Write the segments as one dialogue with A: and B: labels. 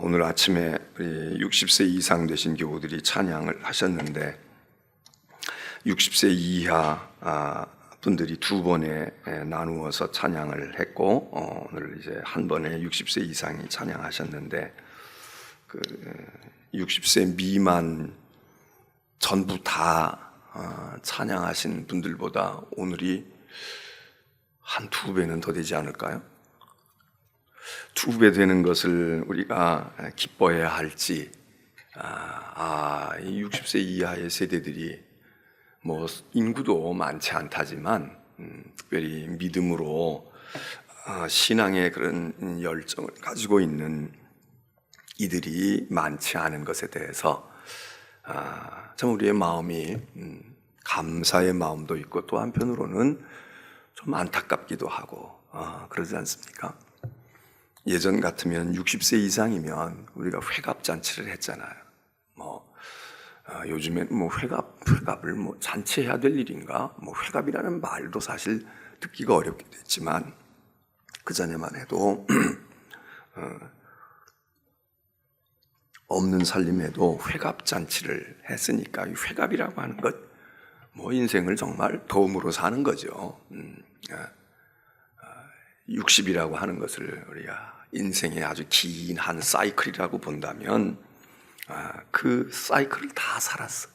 A: 오늘 아침에 우리 60세 이상 되신 교우들이 찬양을 하셨는데 60세 이하 분들이 두 번에 나누어서 찬양을 했고 오늘 이제 한 번에 60세 이상이 찬양하셨는데 그 60세 미만 전부 다 찬양하신 분들보다 오늘이 한 두 배는 더 되지 않을까요? 두 배 되는 것을 우리가 기뻐해야 할지, 이 60세 이하의 세대들이 뭐 인구도 많지 않다지만 특별히 믿음으로 신앙의 그런 열정을 가지고 있는 이들이 많지 않은 것에 대해서 참 우리의 마음이 감사의 마음도 있고 또 한편으로는 좀 안타깝기도 하고 그러지 않습니까? 예전 같으면 60세 이상이면 우리가 회갑잔치를 했잖아요. 요즘엔 회갑을 잔치해야 될 일인가? 회갑이라는 말도 사실 듣기가 어렵게 됐지만 그전에만 해도 없는 살림에도 회갑잔치를 했으니까 이 회갑이라고 하는 것, 인생을 정말 덤으로 사는 거죠. 60이라고 하는 것을 우리가 인생의 아주 긴 한 사이클이라고 본다면 그 사이클을 다 살았어.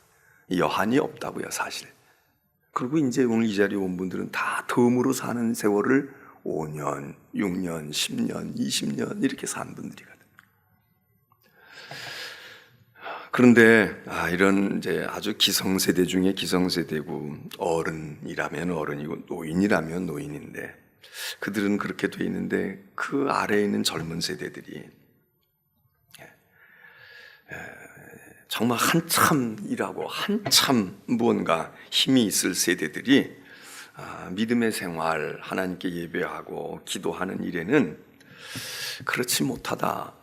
A: 여한이 없다고요, 사실. 그리고 이제 오늘 이 자리에 온 분들은 다 덤으로 사는 세월을 5년, 6년, 10년, 20년 이렇게 산 분들이거든요. 그런데 이런 이제 아주 기성세대 중에 기성세대고 어른이라면 어른이고 노인이라면 노인인데 그들은 그렇게 돼 있는데 그 아래에 있는 젊은 세대들이 정말 한참 일하고 한참 무언가 힘이 있을 세대들이 믿음의 생활, 하나님께 예배하고 기도하는 일에는 그렇지 못하다.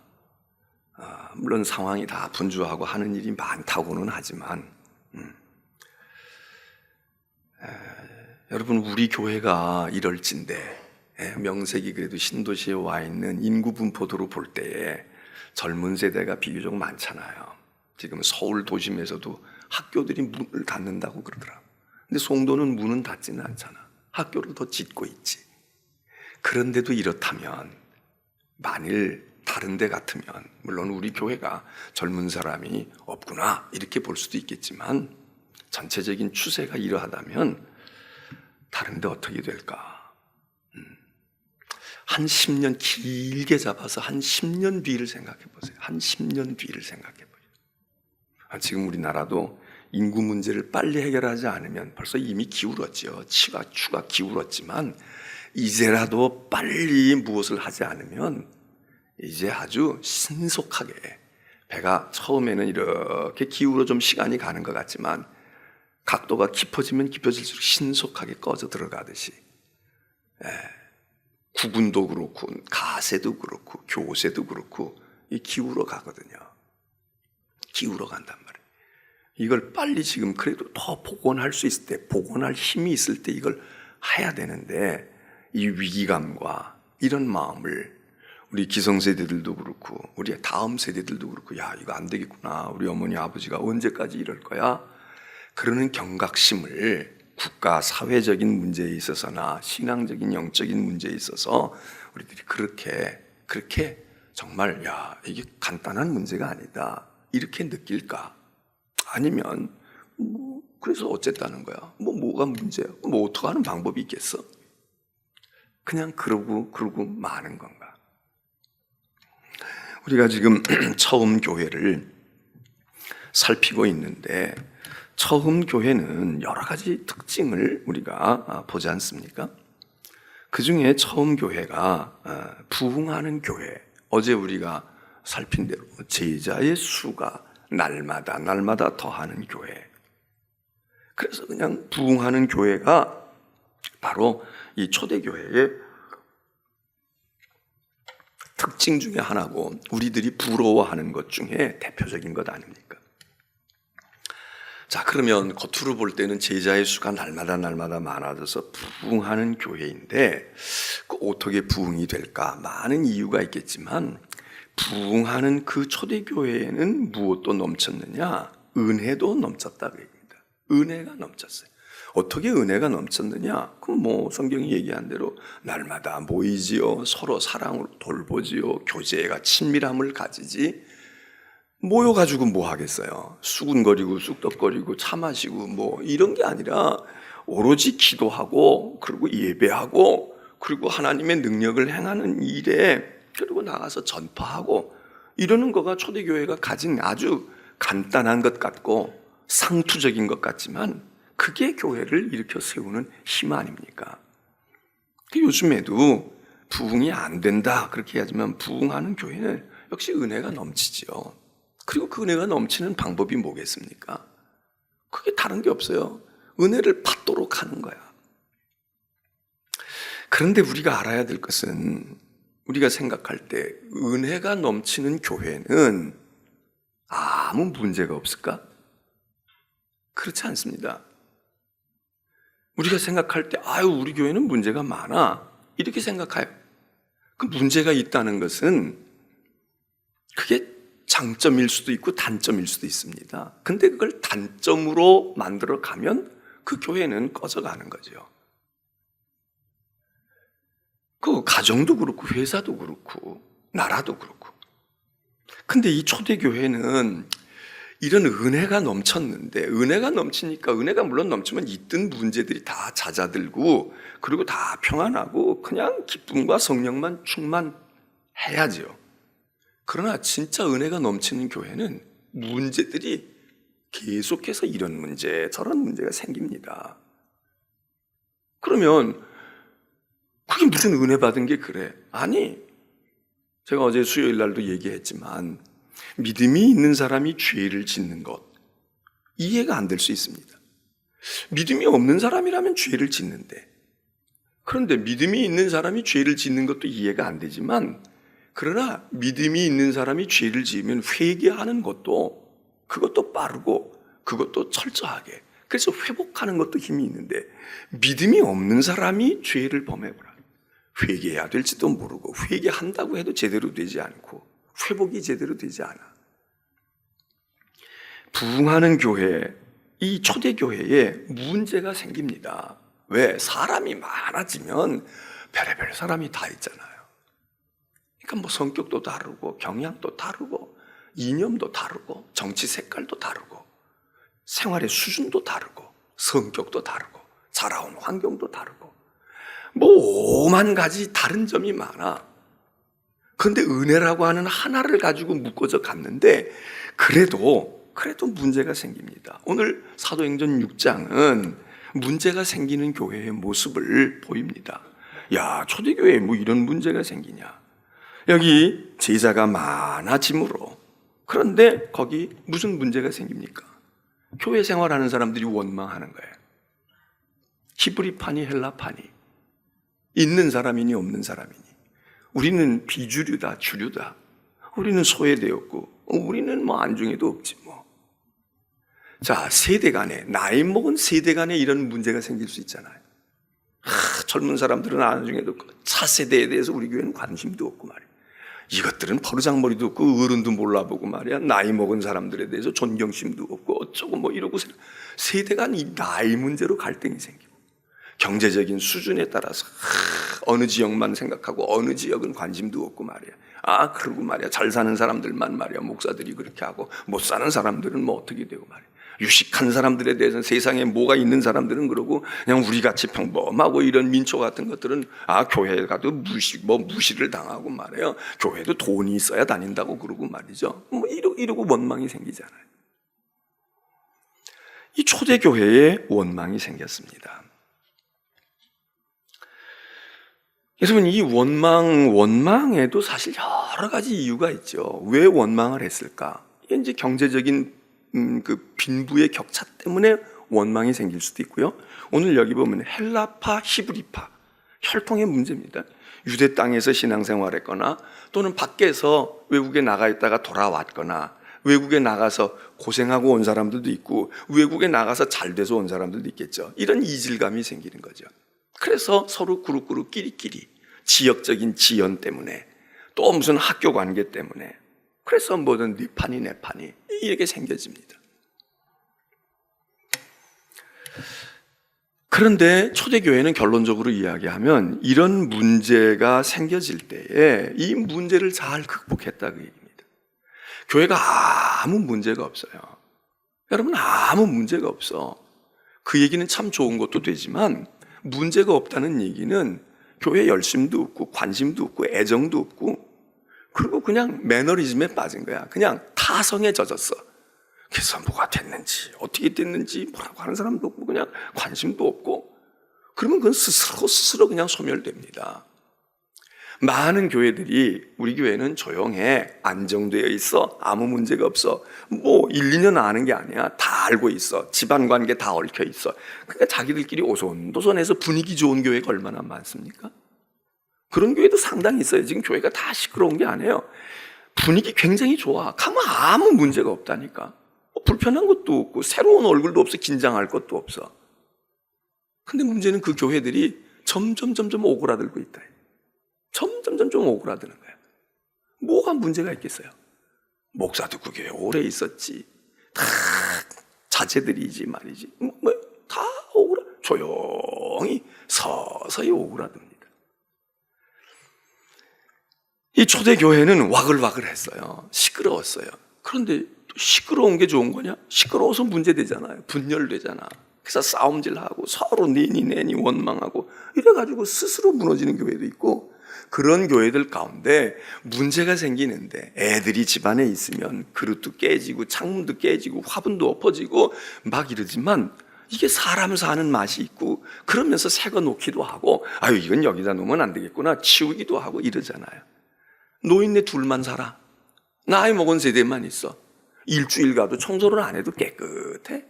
A: 물론 상황이 다 분주하고 하는 일이 많다고는 하지만 여러분 우리 교회가 이럴진데 명색이 그래도 신도시에 와 있는 인구 분포도로 볼 때에 젊은 세대가 비교적 많잖아요. 지금 서울 도심에서도 학교들이 문을 닫는다고 그러더라고요. 근데 송도는 문은 닫지는 않잖아. 학교를 더 짓고 있지. 그런데도 이렇다면 만일 다른 데 같으면 물론 우리 교회가 젊은 사람이 없구나 이렇게 볼 수도 있겠지만 전체적인 추세가 이러하다면 다른 데 어떻게 될까? 한 10년 길게 잡아서 한 10년 뒤를 생각해 보세요. 한 10년 뒤를 생각해 보세요. 지금 우리나라도 인구 문제를 빨리 해결하지 않으면 벌써 이미 기울었죠. 추가 기울었지만 이제라도 빨리 무엇을 하지 않으면 이제 아주 신속하게 배가 처음에는 이렇게 기울어 좀 시간이 가는 것 같지만 각도가 깊어지면 깊어질수록 신속하게 꺼져 들어가듯이 구군도 그렇고 가세도 그렇고 교세도 그렇고 기울어 가거든요. 기울어 간단 말이에요. 이걸 빨리 지금 그래도 더 복원할 수 있을 때, 복원할 힘이 있을 때 이걸 해야 되는데 이 위기감과 이런 마음을 우리 기성세대들도 그렇고 우리 다음 세대들도 그렇고 야 이거 안 되겠구나. 우리 어머니 아버지가 언제까지 이럴 거야? 그러는 경각심을 국가 사회적인 문제에 있어서나 신앙적인 영적인 문제에 있어서 우리들이 그렇게 정말 야 이게 간단한 문제가 아니다 이렇게 느낄까? 아니면 그래서 어쨌다는 거야? 뭐가 문제야? 어떻게 하는 방법이 있겠어? 그냥 그러고 마는 건가? 우리가 지금 처음 교회를 살피고 있는데 처음 교회는 여러 가지 특징을 우리가 보지 않습니까? 그 중에 처음 교회가 부흥하는 교회, 어제 우리가 살핀 대로 제자의 수가 날마다 더하는 교회. 그래서 그냥 부흥하는 교회가 바로 이 초대교회의 특징 중에 하나고 우리들이 부러워하는 것 중에 대표적인 것 아닙니까? 자, 그러면 겉으로 볼 때는 제자의 수가 날마다 많아져서 부흥하는 교회인데 어떻게 부흥이 될까? 많은 이유가 있겠지만 부흥하는 그 초대교회에는 무엇도 넘쳤느냐? 은혜도 넘쳤다 그 얘기입니다. 은혜가 넘쳤어요. 어떻게 은혜가 넘쳤느냐? 그럼 뭐 성경이 얘기한 대로 날마다 모이지요, 서로 사랑으로 돌보지요, 교제가 친밀함을 가지지. 모여가지고 뭐 하겠어요? 수군거리고 쑥덕거리고 차 마시고 뭐 이런 게 아니라 오로지 기도하고 그리고 예배하고 그리고 하나님의 능력을 행하는 일에 그리고 나가서 전파하고 이러는 거가 초대교회가 가진 아주 간단한 것 같고 상투적인 것 같지만 그게 교회를 일으켜 세우는 힘 아닙니까? 요즘에도 부흥이 안 된다 그렇게 하지만 부흥하는 교회는 역시 은혜가 넘치죠. 그리고 그 은혜가 넘치는 방법이 뭐겠습니까? 그게 다른 게 없어요. 은혜를 받도록 하는 거야. 그런데 우리가 알아야 될 것은 우리가 생각할 때 은혜가 넘치는 교회는 아무 문제가 없을까? 그렇지 않습니다. 우리가 생각할 때 우리 교회는 문제가 많아 이렇게 생각해요. 그 문제가 있다는 것은 그게 장점일 수도 있고 단점일 수도 있습니다. 근데 그걸 단점으로 만들어 가면 그 교회는 꺼져가는 거죠. 그 가정도 그렇고 회사도 그렇고 나라도 그렇고. 근데 이 초대교회는 이런 은혜가 넘쳤는데 은혜가 넘치니까 은혜가 물론 넘치면 있던 문제들이 다 잦아들고 그리고 다 평안하고 그냥 기쁨과 성령만 충만해야죠. 그러나 진짜 은혜가 넘치는 교회는 문제들이 계속해서 이런 문제 저런 문제가 생깁니다. 그러면 그게 무슨 은혜 받은 게 그래? 아니, 제가 어제 수요일 날도 얘기했지만 믿음이 있는 사람이 죄를 짓는 것 이해가 안 될 수 있습니다. 믿음이 없는 사람이라면 죄를 짓는데 그런데 믿음이 있는 사람이 죄를 짓는 것도 이해가 안 되지만 그러나 믿음이 있는 사람이 죄를 지으면 회개하는 것도 그것도 빠르고 그것도 철저하게 그래서 회복하는 것도 힘이 있는데 믿음이 없는 사람이 죄를 범해보라. 회개해야 될지도 모르고 회개한다고 해도 제대로 되지 않고 회복이 제대로 되지 않아. 부흥하는 교회, 이 초대교회에 문제가 생깁니다. 왜? 사람이 많아지면 별의별 사람이 다 있잖아요. 그러니까 뭐 성격도 다르고 경향도 다르고 이념도 다르고 정치 색깔도 다르고 생활의 수준도 다르고 성격도 다르고 자라온 환경도 다르고 뭐 오만 가지 다른 점이 많아. 그런데 은혜라고 하는 하나를 가지고 묶어져 갔는데 그래도 문제가 생깁니다. 오늘 사도행전 6장은 문제가 생기는 교회의 모습을 보입니다. 야, 초대교회에 뭐 이런 문제가 생기냐. 여기 제자가 많아짐으로 그런데 거기 무슨 문제가 생깁니까? 교회 생활하는 사람들이 원망하는 거예요. 히브리파니 헬라파니 있는 사람이니 없는 사람이니 우리는 비주류다 주류다 우리는 소외되었고 우리는 뭐 안중에도 없지 뭐. 자, 세대 간에 나이 먹은 세대 간에 이런 문제가 생길 수 있잖아요. 젊은 사람들은 안중에도 없고 차세대에 대해서 우리 교회는 관심도 없고 말이에요. 이것들은 버르장머리도 없고 어른도 몰라보고 말이야. 나이 먹은 사람들에 대해서 존경심도 없고 어쩌고 뭐 이러고 세대 간 이 나이 문제로 갈등이 생기고 경제적인 수준에 따라서 어느 지역만 생각하고 어느 지역은 관심도 없고 말이야. 그러고 말이야. 잘 사는 사람들만 말이야. 목사들이 그렇게 하고 못 사는 사람들은 뭐 어떻게 되고 말이야. 유식한 사람들에 대해서는 세상에 뭐가 있는 사람들은 그러고 그냥 우리같이 평범하고 이런 민초 같은 것들은 교회 가도 무시를 당하고 말이에요. 교회도 돈이 있어야 다닌다고 그러고 말이죠. 뭐 이러고 원망이 생기잖아요. 이 초대교회에 원망이 생겼습니다. 여러분, 이 원망에도 사실 여러 가지 이유가 있죠. 왜 원망을 했을까? 이게 이제 경제적인 그 빈부의 격차 때문에 원망이 생길 수도 있고요. 오늘 여기 보면 헬라파, 히브리파, 혈통의 문제입니다. 유대 땅에서 신앙생활했거나 또는 밖에서 외국에 나가 있다가 돌아왔거나 외국에 나가서 고생하고 온 사람들도 있고 외국에 나가서 잘 돼서 온 사람들도 있겠죠. 이런 이질감이 생기는 거죠. 그래서 서로 그룹 끼리끼리 지역적인 지연 때문에 또 무슨 학교 관계 때문에. 그래서 뭐든 네 판이 내 판이 이렇게 생겨집니다. 그런데 초대교회는 결론적으로 이야기하면 이런 문제가 생겨질 때에 이 문제를 잘 극복했다 그 얘기입니다. 교회가 아무 문제가 없어요. 여러분 아무 문제가 없어. 그 얘기는 참 좋은 것도 되지만 문제가 없다는 얘기는 교회 열심도 없고 관심도 없고 애정도 없고 그리고 그냥 매너리즘에 빠진 거야. 그냥 타성에 젖었어. 그래서 뭐가 됐는지 어떻게 됐는지 뭐라고 하는 사람도 없고 그냥 관심도 없고 그러면 그건 스스로 그냥 소멸됩니다. 많은 교회들이 우리 교회는 조용해 안정되어 있어 아무 문제가 없어 뭐 1, 2년 아는 게 아니야 다 알고 있어 집안관계 다 얽혀 있어 그러니까 자기들끼리 오손도손해서 분위기 좋은 교회가 얼마나 많습니까? 그런 교회도 상당히 있어요. 지금 교회가 다 시끄러운 게 아니에요. 분위기 굉장히 좋아. 가면 아무 문제가 없다니까. 불편한 것도 없고 새로운 얼굴도 없어 긴장할 것도 없어. 근데 문제는 그 교회들이 점점 오그라들고 있다. 점점 오그라드는 거야. 뭐가 문제가 있겠어요? 목사도 그 교회에 오래 있었지. 다 자제들이지 말이지. 다 조용히 서서히 오그라듭니다. 이 초대교회는 와글와글했어요. 시끄러웠어요. 그런데 시끄러운 게 좋은 거냐? 시끄러워서 문제되잖아요. 분열되잖아. 그래서 싸움질하고 서로 내니 원망하고 이래가지고 스스로 무너지는 교회도 있고 그런 교회들 가운데 문제가 생기는데 애들이 집안에 있으면 그릇도 깨지고 창문도 깨지고 화분도 엎어지고 막 이러지만 이게 사람 사는 맛이 있고 그러면서 새 거 놓기도 하고 아유 이건 여기다 놓으면 안 되겠구나 치우기도 하고 이러잖아요. 노인네 둘만 살아. 나이 먹은 세대만 있어. 일주일 가도 청소를 안 해도 깨끗해.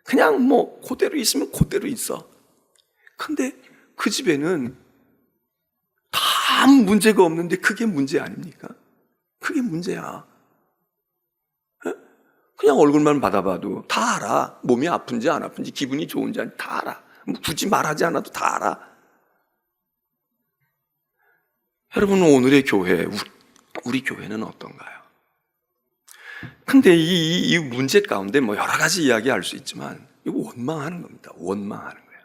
A: 그냥 뭐 그대로 있으면 그대로 있어. 근데 그 집에는 다 아무 문제가 없는데 그게 문제 아닙니까? 그게 문제야. 그냥 얼굴만 받아봐도 다 알아. 몸이 아픈지 안 아픈지 기분이 좋은지 다 알아. 굳이 말하지 않아도 다 알아. 여러분 오늘의 교회, 우리 교회는 어떤가요? 근데 이 문제 가운데 뭐 여러 가지 이야기할 수 있지만 이거 원망하는 겁니다. 원망하는 거예요.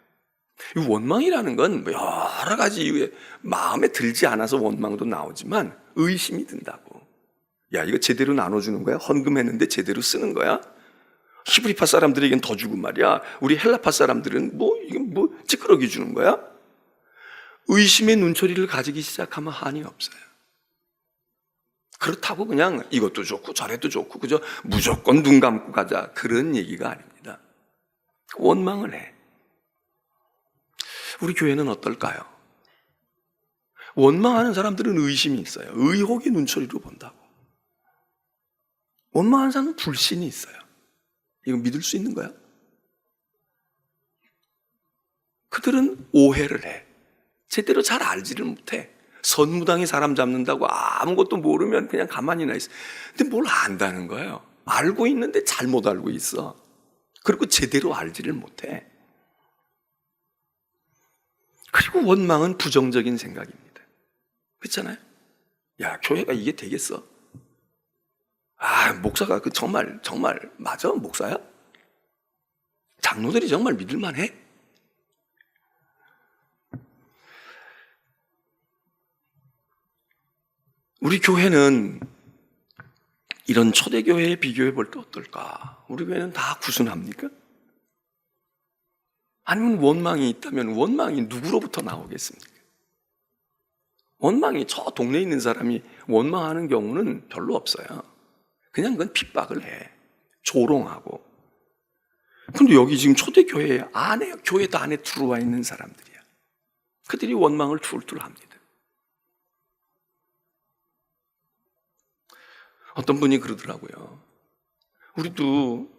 A: 이 원망이라는 건 여러 가지 이유에 마음에 들지 않아서 원망도 나오지만 의심이 든다고. 야 이거 제대로 나눠주는 거야? 헌금했는데 제대로 쓰는 거야? 히브리파 사람들에겐 더 주고 말이야. 우리 헬라파 사람들은 이건 찌끄러기 주는 거야? 의심의 눈초리를 가지기 시작하면 한이 없어요. 그렇다고 그냥 이것도 좋고 저래도 좋고 그저 무조건 눈 감고 가자 그런 얘기가 아닙니다. 원망을 해. 우리 교회는 어떨까요? 원망하는 사람들은 의심이 있어요. 의혹의 눈초리로 본다고. 원망하는 사람은 불신이 있어요. 이거 믿을 수 있는 거야? 그들은 오해를 해. 제대로 잘 알지를 못해. 선무당이 사람 잡는다고 아무것도 모르면 그냥 가만히나 있어. 근데 뭘 안다는 거예요. 알고 있는데 잘못 알고 있어. 그리고 제대로 알지를 못해. 그리고 원망은 부정적인 생각입니다. 그렇잖아요? 야, 교회가 이게 되겠어? 아, 목사가 정말 맞아? 목사야? 장로들이 정말 믿을만해? 우리 교회는 이런 초대교회에 비교해 볼 때 어떨까? 우리 교회는 다 구순합니까? 아니면 원망이 있다면 원망이 누구로부터 나오겠습니까? 원망이 저 동네에 있는 사람이 원망하는 경우는 별로 없어요. 그냥 그건 핍박을 해. 조롱하고. 근데 여기 지금 초대교회 안에, 교회도 안에 들어와 있는 사람들이야. 그들이 원망을 툴툴 합니다. 어떤 분이 그러더라고요. 우리도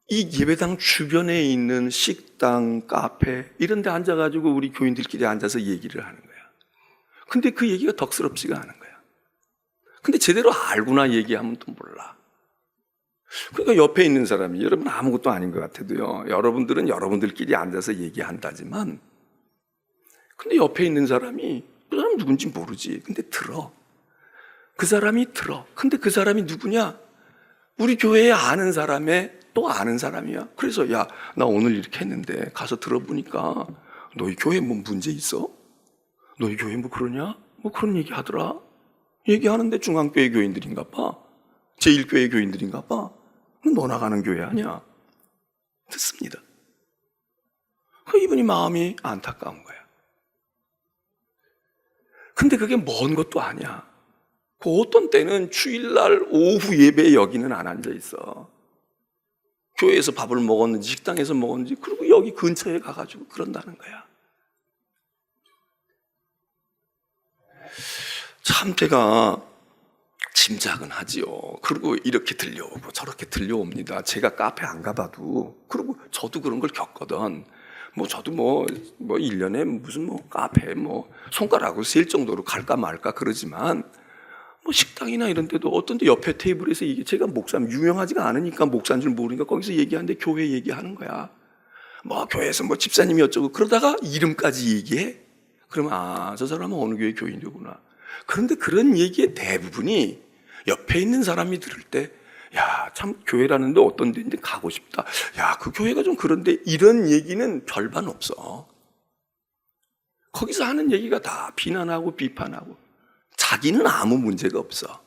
A: 이 예배당 주변에 있는 식당, 카페 이런 데 앉아가지고 우리 교인들끼리 앉아서 얘기를 하는 거야. 근데 그 얘기가 덕스럽지가 않은 거야. 근데 제대로 알고나 얘기하면 또 몰라. 그러니까 옆에 있는 사람이 여러분 아무것도 아닌 것 같아도요. 여러분들은 여러분들끼리 앉아서 얘기한다지만 근데 옆에 있는 사람이 그 사람 누군지 모르지. 근데 들어. 그 사람이 들어. 근데 그 사람이 누구냐? 우리 교회에 아는 사람의 또 아는 사람이야. 그래서 야, 나 오늘 이렇게 했는데 가서 들어보니까 너희 교회 뭐 문제 있어? 너희 교회 뭐 그러냐? 뭐 그런 얘기 하더라. 얘기하는데 중앙교회 교인들인가 봐. 제1교회 교인들인가 봐. 너 나가는 교회 아니야? 듣습니다. 그 이분이 마음이 안타까운 거야. 근데 그게 먼 것도 아니야. 그 어떤 때는 주일날 오후 예배에 여기는 안 앉아 있어. 교회에서 밥을 먹었는지 식당에서 먹었는지 그리고 여기 근처에 가가지고 그런다는 거야. 참 제가 짐작은 하지요. 그리고 이렇게 들려오고 저렇게 들려옵니다. 제가 카페 안 가봐도. 그리고 저도 그런 걸 겪거든. 저도 1년에 무슨 카페 손가락으로 셀 정도로 갈까 말까 그러지만 식당이나 이런 데도 어떤 데 옆에 테이블에서 이게 제가 목사님 유명하지가 않으니까 목사인 줄 모르니까 거기서 얘기하는데 교회 얘기하는 거야. 교회에서 집사님이 어쩌고 그러다가 이름까지 얘기해. 그러면 저 사람은 어느 교회 교인이구나. 그런데 그런 얘기의 대부분이 옆에 있는 사람이 들을 때 야, 참 교회라는데 어떤 데인데 가고 싶다. 야, 그 교회가 좀 그런데 이런 얘기는 별반 없어. 거기서 하는 얘기가 다 비난하고 비판하고 자기는 아무 문제가 없어.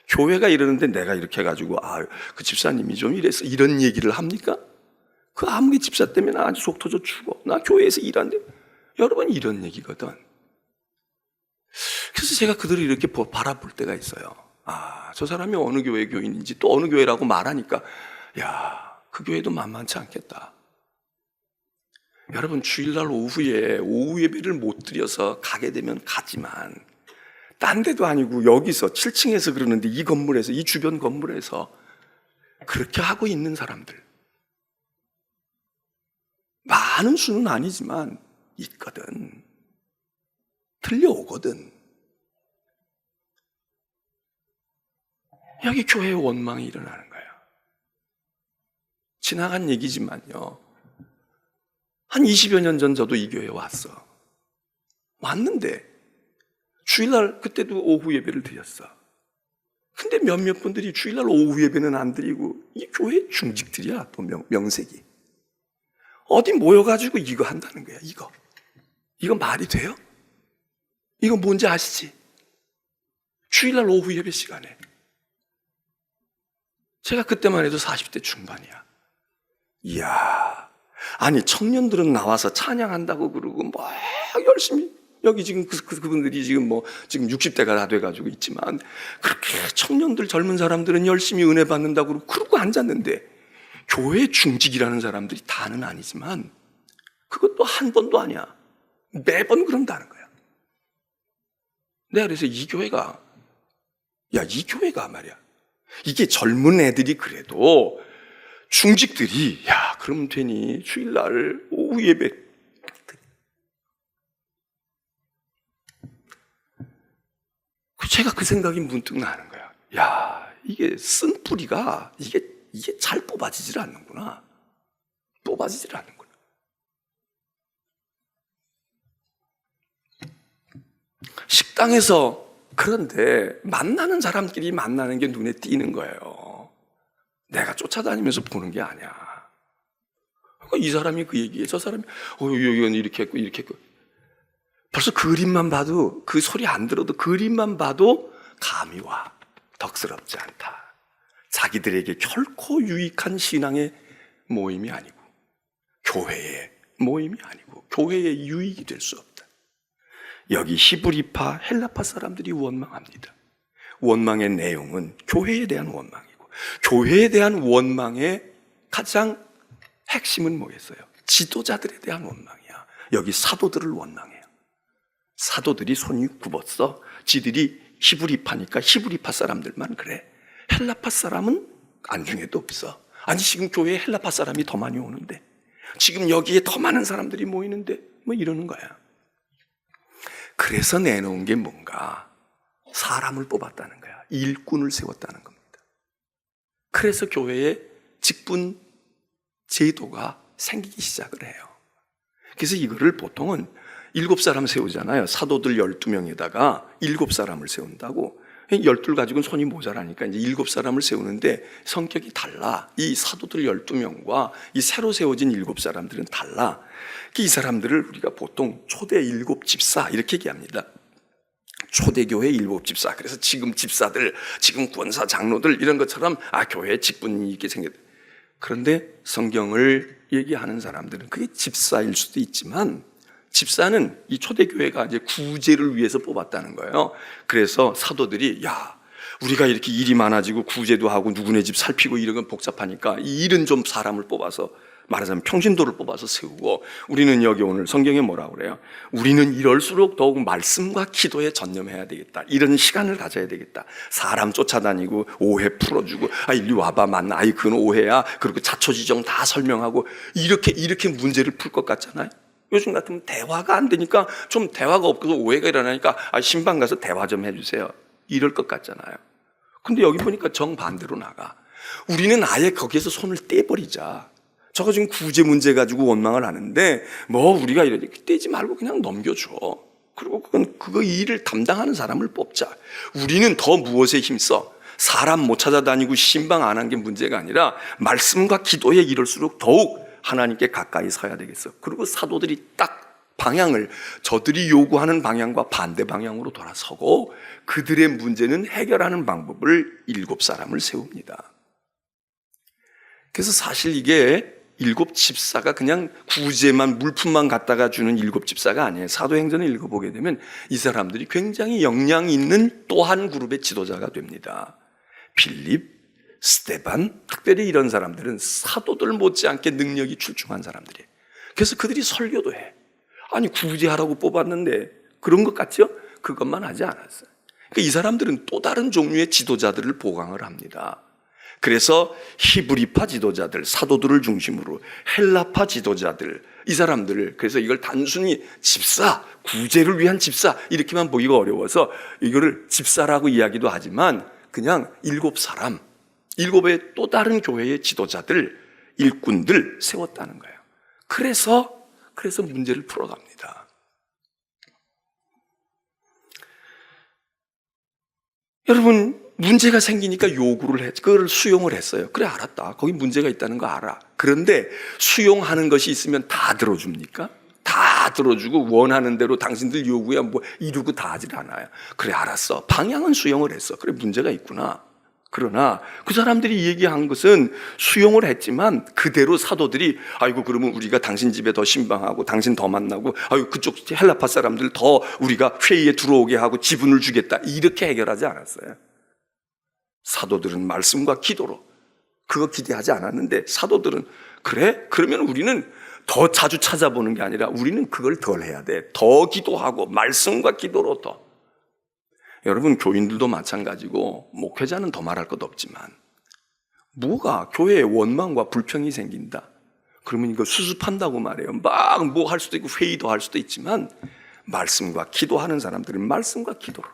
A: 교회가 이러는데 내가 이렇게 해가지고 그 집사님이 좀 이랬어 이런 얘기를 합니까? 그 아무리 집사 때문에 나 아주 속 터져 죽어. 나 교회에서 일하는데 여러분 이런 얘기거든. 그래서 제가 그들을 이렇게 바라볼 때가 있어요. 저 사람이 어느 교회 교인인지 또 어느 교회라고 말하니까 야, 그 교회도 만만치 않겠다. 여러분 주일날 오후에 오후 예배를 못 드려서 가게 되면 가지만 딴 데도 아니고 여기서 7층에서 그러는데 이 건물에서 이 주변 건물에서 그렇게 하고 있는 사람들 많은 수는 아니지만 있거든. 들려오거든. 여기 교회의 원망이 일어나는 거예요. 지나간 얘기지만요. 한 20여 년 전 저도 이 교회에 왔어. 왔는데 주일날 그때도 오후 예배를 드렸어. 근데 몇몇 분들이 주일날 오후 예배는 안 드리고 이 교회 중직들이야. 또 명색이. 어디 모여가지고 이거 한다는 거야. 이거 말이 돼요? 이거 뭔지 아시지? 주일날 오후 예배 시간에 제가 그때만 해도 40대 중반이야. 이야, 아니 청년들은 나와서 찬양한다고 그러고 막 열심히 여기 지금 그분들이 지금 지금 60대가 다 돼가지고 있지만 그렇게 청년들 젊은 사람들은 열심히 은혜 받는다고 그러고 앉았는데 교회 중직이라는 사람들이 다는 아니지만 그것도 한 번도 아니야. 매번 그런다는 거야. 내가 그래서 이 교회가 말이야. 이게 젊은 애들이 그래도 중직들이 그러면 되니 주일날 오후 예배 제가 그 생각이 문득 나는 거야. 야, 이게 쓴 뿌리가 이게 잘 뽑아지질 않는구나. 뽑아지질 않는구나. 식당에서 그런데 만나는 사람끼리 만나는 게 눈에 띄는 거예요. 내가 쫓아다니면서 보는 게 아니야. 그러니까 이 사람이 그 얘기해. 저 사람이 이건 이렇게 했고 이렇게 했고. 벌써 그림만 봐도 그 소리 안 들어도 그림만 봐도 감이 와. 덕스럽지 않다. 자기들에게 결코 유익한 신앙의 모임이 아니고 교회의 모임이 아니고 교회의 유익이 될 수 없다. 여기 히브리파, 헬라파 사람들이 원망합니다. 원망의 내용은 교회에 대한 원망이고 교회에 대한 원망의 가장 핵심은 뭐겠어요? 지도자들에 대한 원망이야. 여기 사도들을 원망해요. 사도들이 손이 굽었어. 지들이 히브리파니까 히브리파 사람들만 그래. 헬라파 사람은 안중에도 없어. 아니 지금 교회에 헬라파 사람이 더 많이 오는데 지금 여기에 더 많은 사람들이 모이는데 이러는 거야. 그래서 내놓은 게 뭔가 사람을 뽑았다는 거야. 일꾼을 세웠다는 겁니다. 그래서 교회에 직분 제도가 생기기 시작을 해요. 그래서 이거를 보통은 7사람 세우잖아요. 사도들 12명에다가 7사람을 세운다고. 열둘 가지고는 손이 모자라니까 이제 7사람을 세우는데 성격이 달라. 이 사도들 12명과 이 새로 세워진 7사람들은 달라. 이 사람들을 우리가 보통 초대 7집사 이렇게 얘기합니다. 초대교회 7집사. 그래서 지금 집사들, 지금 권사, 장로들 이런 것처럼 교회에 직분이 있게 생겼다. 그런데 성경을 얘기하는 사람들은 그게 집사일 수도 있지만 집사는 이 초대교회가 이제 구제를 위해서 뽑았다는 거예요. 그래서 사도들이 우리가 이렇게 일이 많아지고 구제도 하고 누구네 집 살피고 이런 건 복잡하니까 이 일은 좀 사람을 뽑아서 말하자면 평신도를 뽑아서 세우고 우리는 여기 오늘 성경에 뭐라고 그래요? 우리는 이럴수록 더욱 말씀과 기도에 전념해야 되겠다. 이런 시간을 가져야 되겠다. 사람 쫓아다니고 오해 풀어주고 이리 와봐 만나. 그건 오해야. 그리고 자초지정 다 설명하고 이렇게 문제를 풀 것 같잖아요. 요즘 같으면 대화가 안 되니까 좀 대화가 없어서 오해가 일어나니까 신방 가서 대화 좀 해주세요. 이럴 것 같잖아요. 근데 여기 보니까 정반대로 나가. 우리는 아예 거기에서 손을 떼버리자. 저거 지금 구제 문제 가지고 원망을 하는데 우리가 이러니 떼지 말고 그냥 넘겨줘. 그리고 그거 이 일을 담당하는 사람을 뽑자. 우리는 더 무엇에 힘써? 사람 못 찾아다니고 신방 안 한 게 문제가 아니라 말씀과 기도에 이럴수록 더욱 하나님께 가까이 서야 되겠어. 그리고 사도들이 딱 방향을 저들이 요구하는 방향과 반대 방향으로 돌아서고 그들의 문제는 해결하는 방법을 7사람을 세웁니다. 그래서 사실 이게 7집사가 그냥 구제만 물품만 갖다가 주는 7집사가 아니에요. 사도행전을 읽어보게 되면 이 사람들이 굉장히 역량 있는 또 한 그룹의 지도자가 됩니다. 빌립, 스데반, 특별히 이런 사람들은 사도들 못지않게 능력이 출중한 사람들이에요. 그래서 그들이 설교도 해. 구제하라고 뽑았는데 그런 것 같죠? 그것만 하지 않았어요. 그러니까 이 사람들은 또 다른 종류의 지도자들을 보강을 합니다. 그래서 히브리파 지도자들, 사도들을 중심으로 헬라파 지도자들, 이 사람들을 그래서 이걸 단순히 집사, 구제를 위한 집사 이렇게만 보기가 어려워서 이거를 집사라고 이야기도 하지만 그냥 7사람, 7의 또 다른 교회의 지도자들, 일꾼들 세웠다는 거예요. 그래서 문제를 풀어갑니다. 여러분, 문제가 생기니까 그걸 수용을 했어요. 그래, 알았다. 거기 문제가 있다는 거 알아. 그런데 수용하는 것이 있으면 다 들어줍니까? 다 들어주고 원하는 대로 당신들 요구야 이루고 다 하질 않아요. 그래, 알았어. 방향은 수용을 했어. 그래, 문제가 있구나. 그러나 그 사람들이 얘기한 것은 수용을 했지만 그대로 사도들이 그러면 우리가 당신 집에 더 신방하고 당신 더 만나고 그쪽 헬라파 사람들 더 우리가 회의에 들어오게 하고 지분을 주겠다 이렇게 해결하지 않았어요. 사도들은 말씀과 기도로 그거 기대하지 않았는데 사도들은 그래? 그러면 우리는 더 자주 찾아보는 게 아니라 우리는 그걸 덜 해야 돼. 더 기도하고 말씀과 기도로 더. 여러분, 교인들도 마찬가지고 목회자는 더 말할 것 없지만 뭐가 교회에 원망과 불평이 생긴다. 그러면 이거 수습한다고 말해요. 막 할 수도 있고 회의도 할 수도 있지만 말씀과 기도하는 사람들은 말씀과 기도로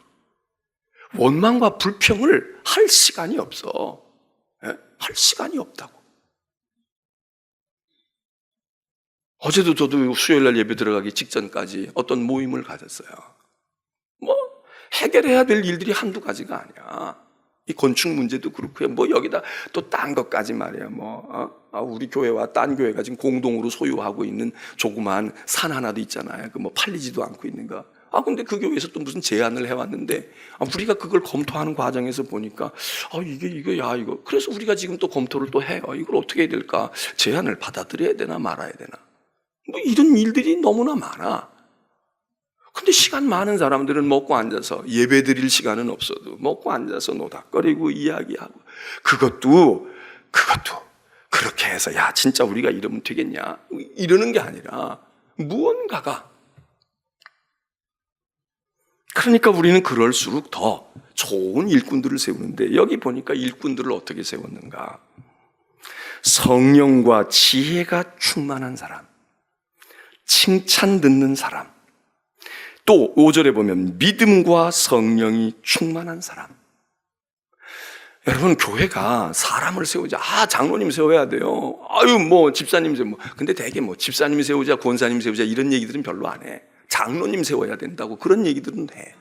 A: 원망과 불평을 할 시간이 없어. 할 시간이 없다고. 어제도 저도 수요일날 예배 들어가기 직전까지 어떤 모임을 가졌어요. 해결해야 될 일들이 한두 가지가 아니야. 이 건축 문제도 그렇고요. 여기다 또 딴 것까지 말이야. 우리 교회와 딴 교회가 지금 공동으로 소유하고 있는 조그만 산 하나도 있잖아요. 팔리지도 않고 있는 거. 근데 그 교회에서 또 무슨 제안을 해왔는데 우리가 그걸 검토하는 과정에서 보니까 이거 그래서 우리가 지금 또 검토를 또 해요. 이걸 어떻게 해야 될까? 제안을 받아들여야 되나 말아야 되나? 이런 일들이 너무나 많아. 근데 시간 많은 사람들은 먹고 앉아서 예배 드릴 시간은 없어도 먹고 앉아서 노닥거리고 이야기하고 그것도 그렇게 해서 진짜 우리가 이러면 되겠냐 이러는 게 아니라 무언가가 그러니까 우리는 그럴수록 더 좋은 일꾼들을 세우는데 여기 보니까 일꾼들을 어떻게 세웠는가? 성령과 지혜가 충만한 사람, 칭찬 듣는 사람, 또 5절에 보면 믿음과 성령이 충만한 사람. 여러분, 교회가 사람을 세우자. 장로님 세워야 돼요. 집사님 세워. 근데 되게 집사님 세우자, 권사님 세우자 이런 얘기들은 별로 안 해. 장로님 세워야 된다고 그런 얘기들은 해.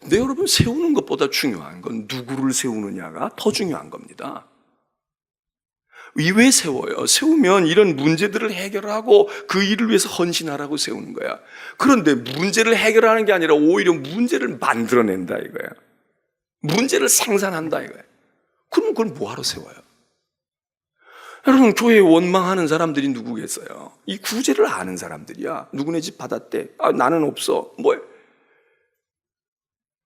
A: 근데 여러분, 세우는 것보다 중요한 건 누구를 세우느냐가 더 중요한 겁니다. 왜 세워요? 세우면 이런 문제들을 해결하고 그 일을 위해서 헌신하라고 세우는 거야. 그런데 문제를 해결하는 게 아니라 오히려 문제를 만들어낸다 이거야. 문제를 생산한다 이거야. 그럼 그걸 뭐하러 세워요? 여러분, 교회에 원망하는 사람들이 누구겠어요? 이 구제를 아는 사람들이야. 누구네 집 받았대. 나는 없어. 뭐야?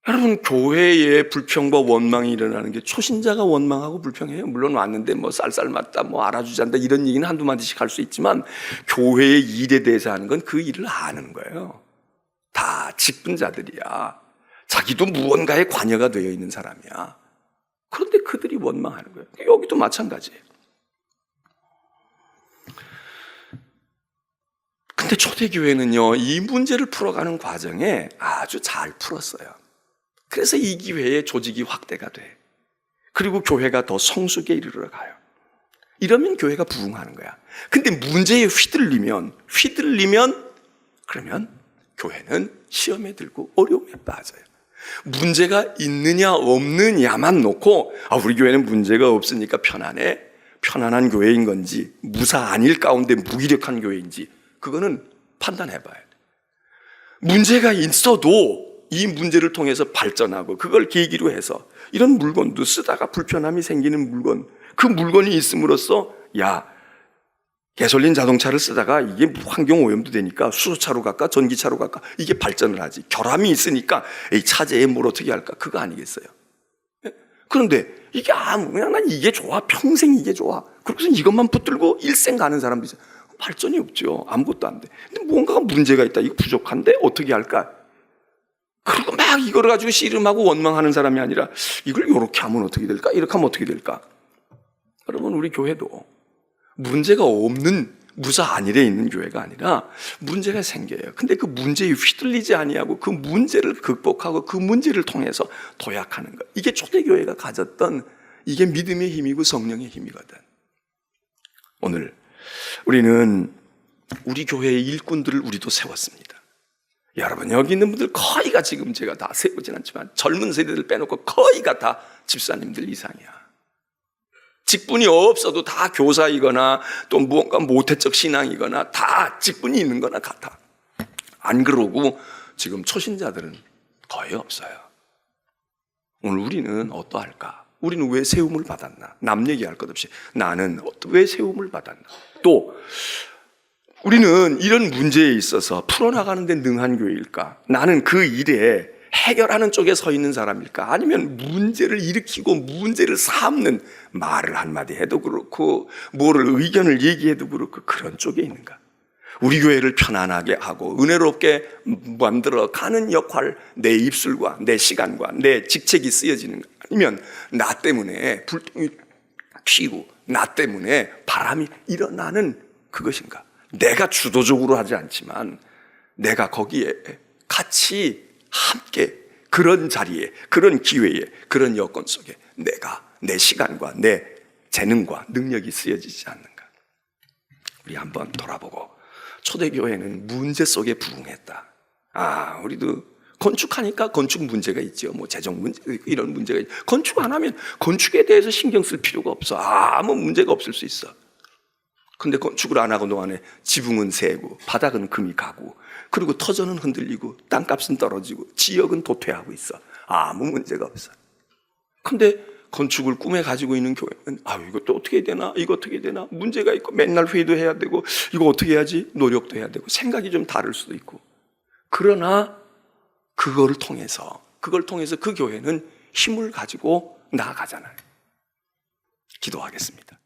A: 여러분, 교회에 불평과 원망이 일어나는 게 초신자가 원망하고 불평해요. 물론 왔는데 뭐 쌀쌀 맞다, 뭐 알아주지 않다 이런 얘기는 한두 마디씩 할 수 있지만 교회의 일에 대해서 하는 건 그 일을 아는 거예요. 다 직분자들이야. 자기도 무언가에 관여가 되어 있는 사람이야. 그런데 그들이 원망하는 거예요. 여기도 마찬가지예요. 근데 초대교회는요, 이 문제를 풀어가는 과정에 아주 잘 풀었어요. 그래서 이 기회에 조직이 확대가 돼. 그리고 교회가 더 성숙에 이르러 가요. 이러면 교회가 부흥하는 거야. 근데 문제에 휘둘리면 그러면 교회는 시험에 들고 어려움에 빠져요. 문제가 있느냐 없느냐만 놓고 우리 교회는 문제가 없으니까 편안해. 편안한 교회인 건지 무사 아닐 가운데 무기력한 교회인지 그거는 판단해봐야 돼. 문제가 있어도 이 문제를 통해서 발전하고 그걸 계기로 해서 이런 물건도 쓰다가 불편함이 생기는 물건, 그 물건이 있음으로써 가솔린 자동차를 쓰다가 이게 환경오염도 되니까 수소차로 갈까 전기차로 갈까 이게 발전을 하지. 결함이 있으니까 이 차제에 뭘 어떻게 할까 그거 아니겠어요? 그런데 이게 그냥 난 이게 좋아, 평생 이게 좋아, 그러고서 이것만 붙들고 일생 가는 사람도 있어요. 발전이 없죠. 아무것도 안 돼. 근데 뭔가가 문제가 있다, 이거 부족한데 어떻게 할까? 그리고 막 이걸 가지고 씨름하고 원망하는 사람이 아니라 이걸 이렇게 하면 어떻게 될까? 이렇게 하면 어떻게 될까? 여러분, 우리 교회도 문제가 없는 무사 안일에 있는 교회가 아니라 문제가 생겨요. 근데 그 문제에 휘둘리지 아니하고 그 문제를 극복하고 그 문제를 통해서 도약하는 것. 이게 초대교회가 가졌던 이게 믿음의 힘이고 성령의 힘이거든. 오늘 우리는 우리 교회의 일꾼들을 우리도 세웠습니다. 여러분, 여기 있는 분들 거의가 지금 제가 다 세우진 않지만 젊은 세대들 빼놓고 거의가 다 집사님들 이상이야. 직분이 없어도 다 교사이거나 또 무언가 모태적 신앙이거나 다 직분이 있는 거나 같아. 안 그러고 지금 초신자들은 거의 없어요. 오늘 우리는 어떠할까? 우리는 왜 세움을 받았나? 남 얘기할 것 없이 나는 왜 세움을 받았나? 또 우리는 이런 문제에 있어서 풀어나가는 데 능한 교회일까? 나는 그 일에 해결하는 쪽에 서 있는 사람일까? 아니면 문제를 일으키고 문제를 삼는 말을 한마디 해도 그렇고 뭐를 의견을 얘기해도 그렇고 그런 쪽에 있는가? 우리 교회를 편안하게 하고 은혜롭게 만들어 가는 역할, 내 입술과 내 시간과 내 직책이 쓰여지는가? 아니면 나 때문에 불똥이 튀고 나 때문에 바람이 일어나는 그것인가? 내가 주도적으로 하지 않지만 내가 거기에 같이 함께 그런 자리에, 그런 기회에, 그런 여건 속에 내가 내 시간과 내 재능과 능력이 쓰여지지 않는가? 우리 한번 돌아보고 초대교회는 문제 속에 부응했다. 우리도 건축하니까 건축 문제가 있죠. 뭐 재정 문제 이런 문제가 있죠. 건축 안 하면 건축에 대해서 신경 쓸 필요가 없어. 아무 문제가 없을 수 있어. 근데 건축을 안 하고 동안에 지붕은 새고 바닥은 금이 가고 그리고 터전은 흔들리고 땅값은 떨어지고 지역은 도태하고 있어. 아무 문제가 없어. 근데 건축을 꿈에 가지고 있는 교회는 이것도 어떻게 해야 되나? 이거 어떻게 해야 되나? 문제가 있고 맨날 회의도 해야 되고 이거 어떻게 해야지? 노력도 해야 되고 생각이 좀 다를 수도 있고. 그러나 그걸 통해서 그 교회는 힘을 가지고 나아가잖아요. 기도하겠습니다.